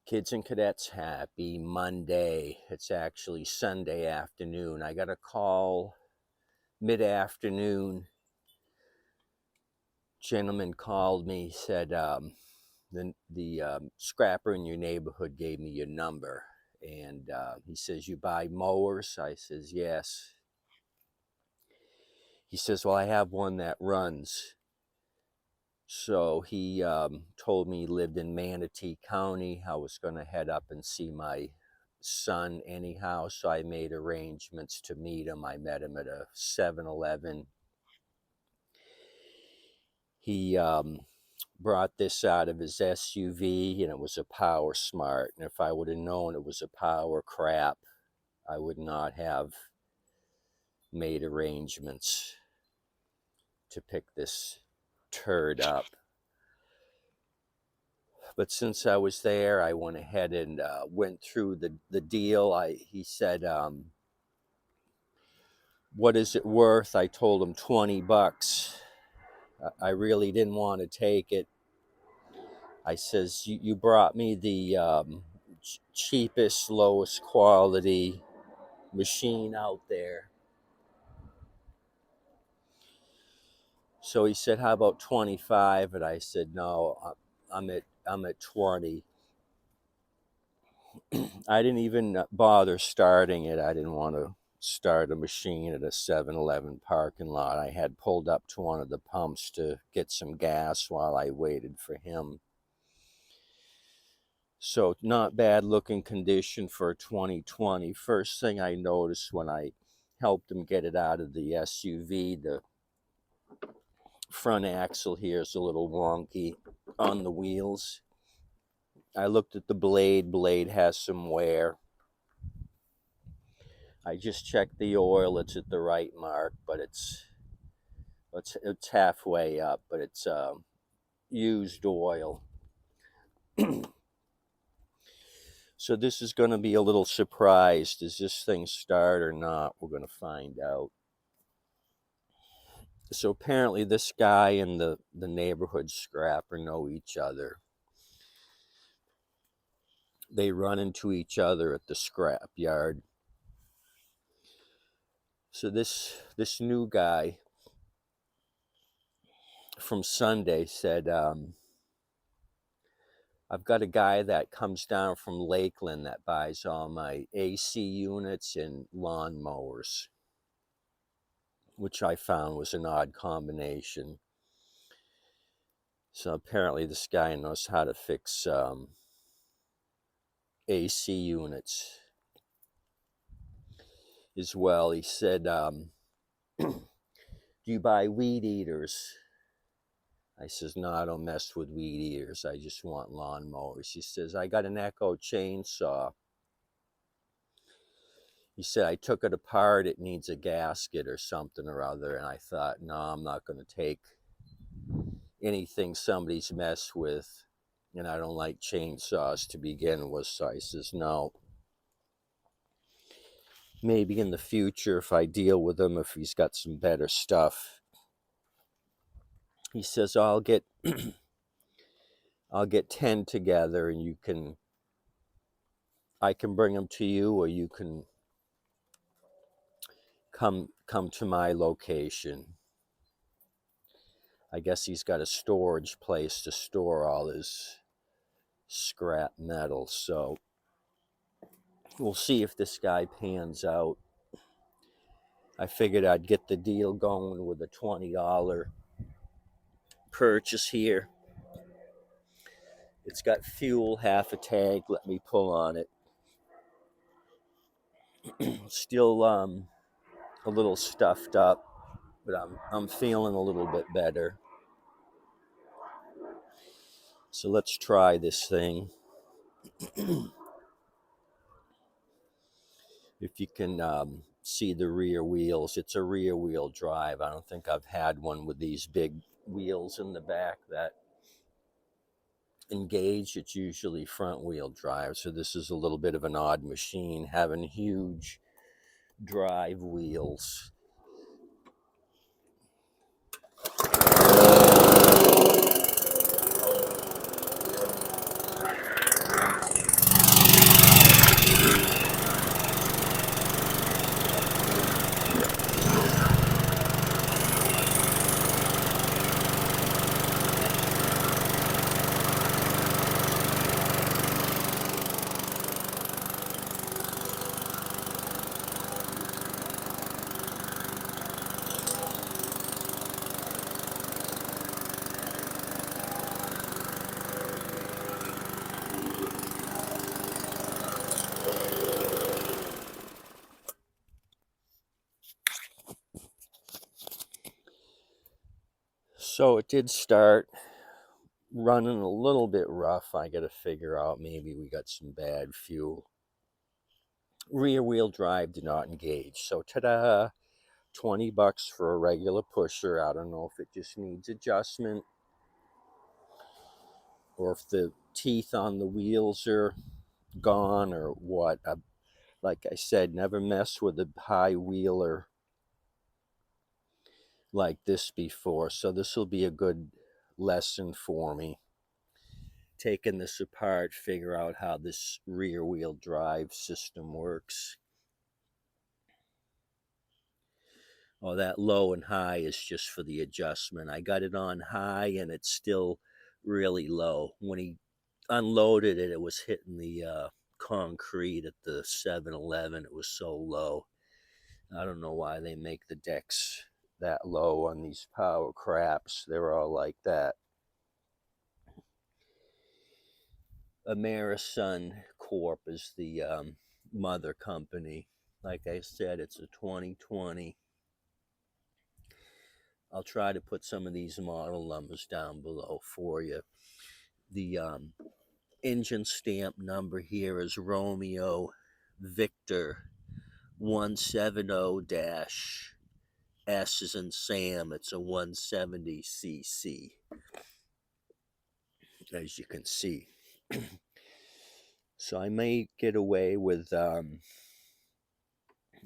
Kids and cadets, happy Monday. It's actually Sunday afternoon. I got a call mid-afternoon. Gentleman called me, said the scrapper in your neighborhood gave me your number. And he says, you buy mowers? I says, yes. He says, well, I have one that runs. So he told me he lived in Manatee County. I was going to head up and see my son anyhow, so I made arrangements to meet him. I met him at a 7-Eleven. He brought this out of his SUV, and it was a Powersmart. And if I would have known it was a Power crap, I would not have made arrangements to pick this turd up. But since I was there, I went ahead and went through the deal. He said, what is it worth? I told him $20. I really didn't want to take it. I says, you brought me the cheapest, lowest quality machine out there. So he said, how about 25? And I said, no, I'm at 20. I didn't even bother starting it. I didn't want to start a machine at a 7-Eleven parking lot. I had pulled up to one of the pumps to get some gas while I waited for him. So not bad looking condition for 2020. First thing I noticed when I helped him get it out of the SUV, the front axle here is a little wonky on the wheels. I looked at the blade. Blade has some wear. I just checked the oil. It's at the right mark, but it's halfway up, but it's used oil. So this is going to be a little surprise. Does this thing start or not? We're going to find out. So apparently this guy and the neighborhood scrapper know each other. They run into each other at the scrap yard. So this new guy from Sunday said, I've got a guy that comes down from Lakeland that buys all my AC units and lawn mowers, which I found was an odd combination. So apparently this guy knows how to fix AC units as well. He said, do you buy weed eaters? I says, no, I don't mess with weed eaters. I just want lawn mowers. He says, I got an Echo chainsaw. He said, I took it apart. It needs a gasket or something or other. And I thought, no, I'm not going to take anything somebody's messed with. And I don't like chainsaws to begin with. So I says, no. Maybe in the future, if I deal with him, if he's got some better stuff. He says, I'll get 10 together, and I can bring them to you, or you can come to my location. I guess he's got a storage place to store all his scrap metal. So we'll see if this guy pans out. I figured I'd get the deal going with a $20 purchase here. It's got fuel, half a tank. Let me pull on it. Still a little stuffed up, but I'm feeling a little bit better. So let's try this thing. If you can see the rear wheels, it's a rear wheel drive. I don't think I've had one with these big wheels in the back that engage. It's usually front wheel drive. So this is a little bit of an odd machine, having huge drive wheels. So it did start running a little bit rough. I got to figure out maybe we got some bad fuel. Rear wheel drive did not engage. So ta-da, $20 for a regular pusher. I don't know if it just needs adjustment or if the teeth on the wheels are gone or what. Like I said, never mess with a high wheeler like this before. So this will be a good lesson for me. Taking this apart, figure out how this rear wheel drive system works. Oh, that low and high is just for the adjustment. I got it on high and it's still really low. When he unloaded it, it was hitting the concrete at the 7-Eleven. It was so low. I don't know why they make the decks that low on these power craps. They're all like that. Amerisun Corp is the mother company. Like I said, it's a 2020. I'll try to put some of these model numbers down below for you. The engine stamp number here is Romeo Victor 170-S as in Sam. It's a 170cc, as you can see. So I may get away with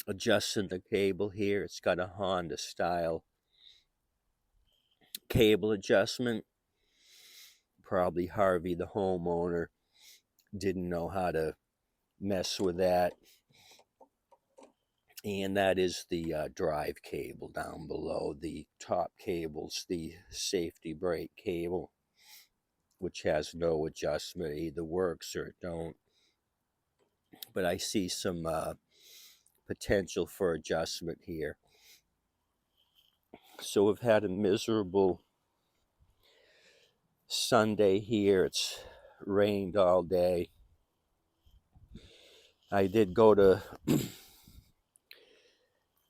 adjusting the cable here. It's got a Honda style cable adjustment. Probably Harvey, the homeowner, didn't know how to mess with that. And that is the drive cable down below. The top cable's the safety brake cable, which has no adjustment. It either works or it don't. But I see some potential for adjustment here. So we've had a miserable Sunday here. It's rained all day. I did go to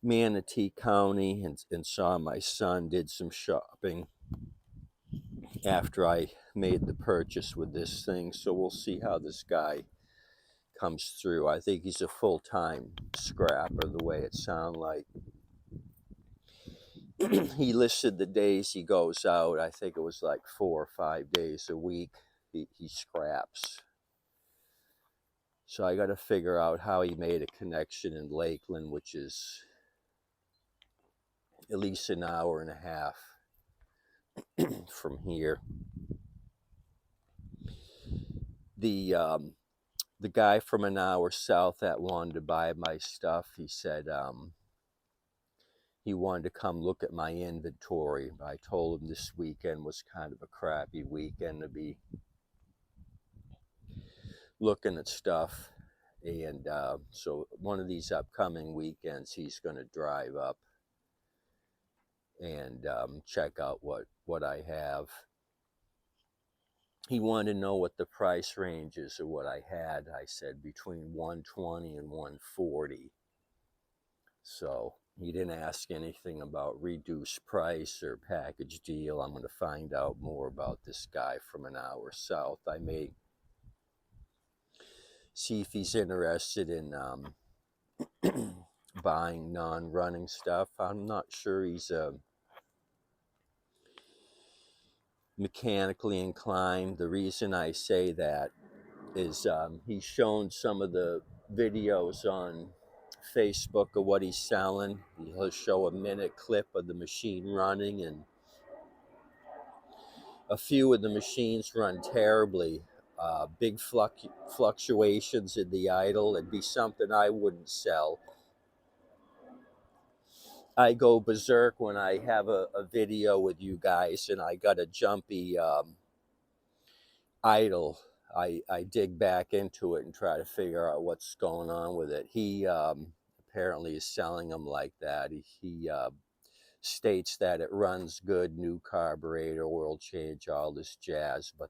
Manatee County and saw my son, did some shopping after I made the purchase with this thing. So we'll see how this guy comes through. I think he's a full-time scrapper, the way it sounds like. He listed the days he goes out. I think it was like 4 or 5 days a week he scraps. So I got to figure out how he made a connection in Lakeland, which is at least an hour and a half from here. The guy from an hour south that wanted to buy my stuff, he said he wanted to come look at my inventory. I told him this weekend was kind of a crappy weekend to be looking at stuff. And so one of these upcoming weekends, he's going to drive up and check out what I have. He wanted to know what the price range is of what I had. I said between 120 and 140. So he didn't ask anything about reduced price or package deal. I'm going to find out more about this guy from an hour south. I may see if he's interested in buying non-running stuff. I'm not sure he's mechanically inclined. The reason I say that is he's shown some of the videos on Facebook of what he's selling. He'll show a minute clip of the machine running, and a few of the machines run terribly. Big fluctuations in the idle. It'd be something I wouldn't sell. I go berserk when I have a video with you guys and I got a jumpy idle. I dig back into it and try to figure out what's going on with it. He apparently is selling them like that. He states that it runs good, new carburetor, oil change, all this jazz, but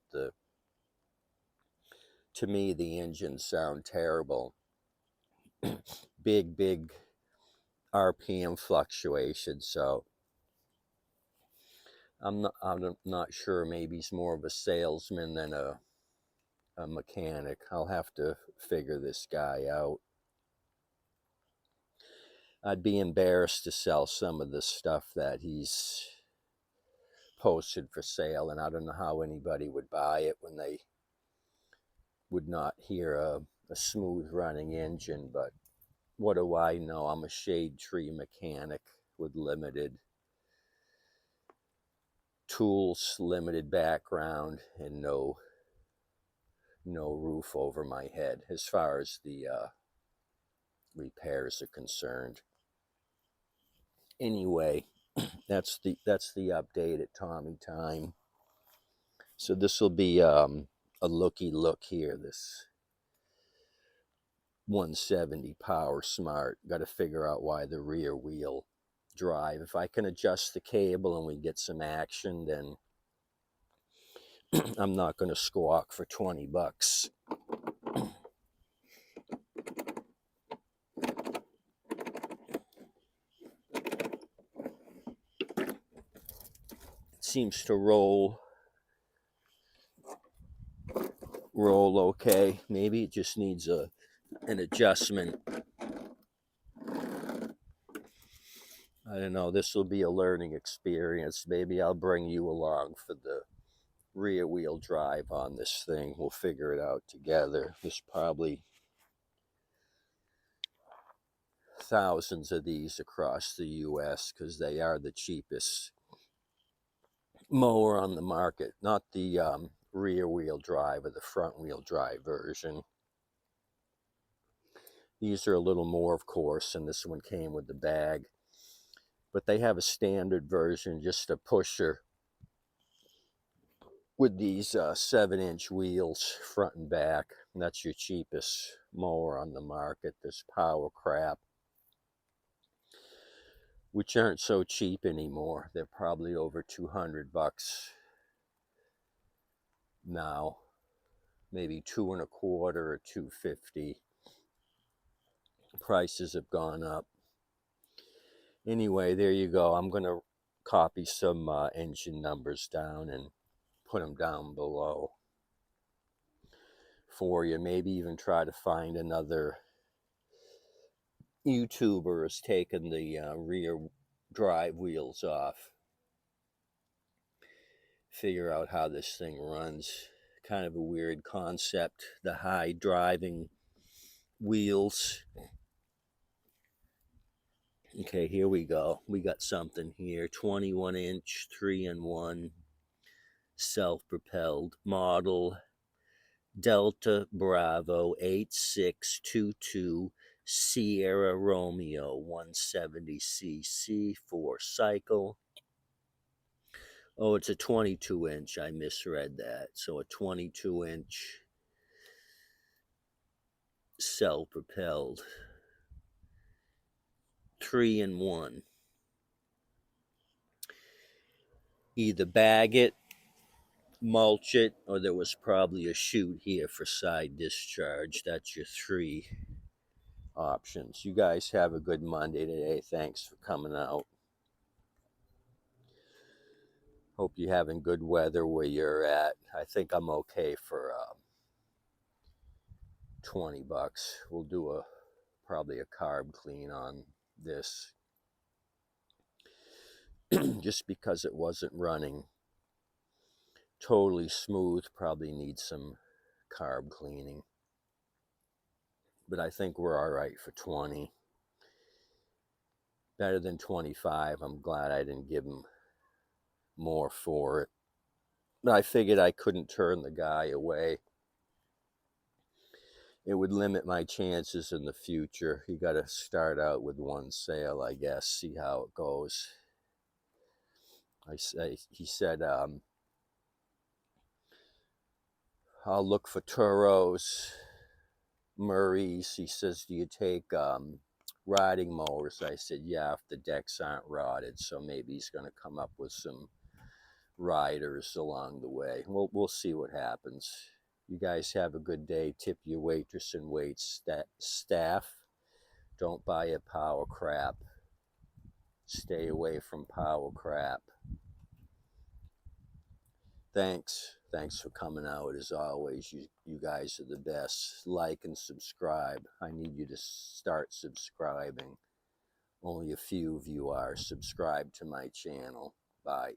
to me the engines sound terrible. Big RPM fluctuation. So I'm not sure. Maybe he's more of a salesman than a mechanic. I'll have to figure this guy out. I'd be embarrassed to sell some of the stuff that he's posted for sale, and I don't know how anybody would buy it when they would not hear a smooth running engine. But what do I know? I'm a shade tree mechanic with limited tools, limited background, and no roof over my head as far as the repairs are concerned. Anyway, that's the update at Tommy Time. So this will be a looky look here. This 170 Powersmart. Got to figure out why the rear wheel drive. If I can adjust the cable and we get some action, then I'm not going to squawk for 20 bucks. It seems to roll okay. Maybe it just needs an adjustment. I don't know. This will be a learning experience. Maybe I'll bring you along for the rear wheel drive on this thing. We'll figure it out together. There's probably thousands of these across the US because they are the cheapest mower on the market. Not the rear wheel drive or the front wheel drive version. These are a little more, of course, and this one came with the bag. But they have a standard version, just a pusher with these 7-inch wheels front and back. And that's your cheapest mower on the market. This power crap, which aren't so cheap anymore. They're probably over 200 bucks now, maybe 2.25 or 250. Prices have gone up. Anyway, there you go. I'm going to copy some engine numbers down and put them down below for you. Maybe even try to find another YouTuber has taken the rear drive wheels off. Figure out how this thing runs. Kind of a weird concept, the high driving wheels. Okay, here we go. We got something here. 21-inch, 3-in-1, self-propelled model. Delta Bravo 8622 Sierra Romeo 170cc 4-cycle. Oh, it's a 22-inch. I misread that. So a 22-inch self-propelled 3-in-1. Either bag it, mulch it, or there was probably a chute here for side discharge. That's your 3 options. You guys have a good Monday today. Thanks for coming out. Hope you're having good weather where you're at. I think I'm okay for 20 bucks. We'll do probably a carb clean on this just because it wasn't running totally smooth. Probably needs some carb cleaning, but I think we're all right for 20. Better than 25. I'm glad I didn't give him more for it, but I figured I couldn't turn the guy away. It would limit my chances in the future. You got to start out with one sale, I guess, see how it goes. He said, I'll look for Turos, Murrays. He says, do you take riding mowers? I said, yeah, if the decks aren't rotted. So maybe he's going to come up with some riders along the way. We'll see what happens. You guys have a good day. Tip your waitress and wait staff. Don't buy a power crap. Stay away from power crap. Thanks for coming out as always. You guys are the best. Like and subscribe. I need you to start subscribing. Only a few of you are. Subscribe to my channel. Bye.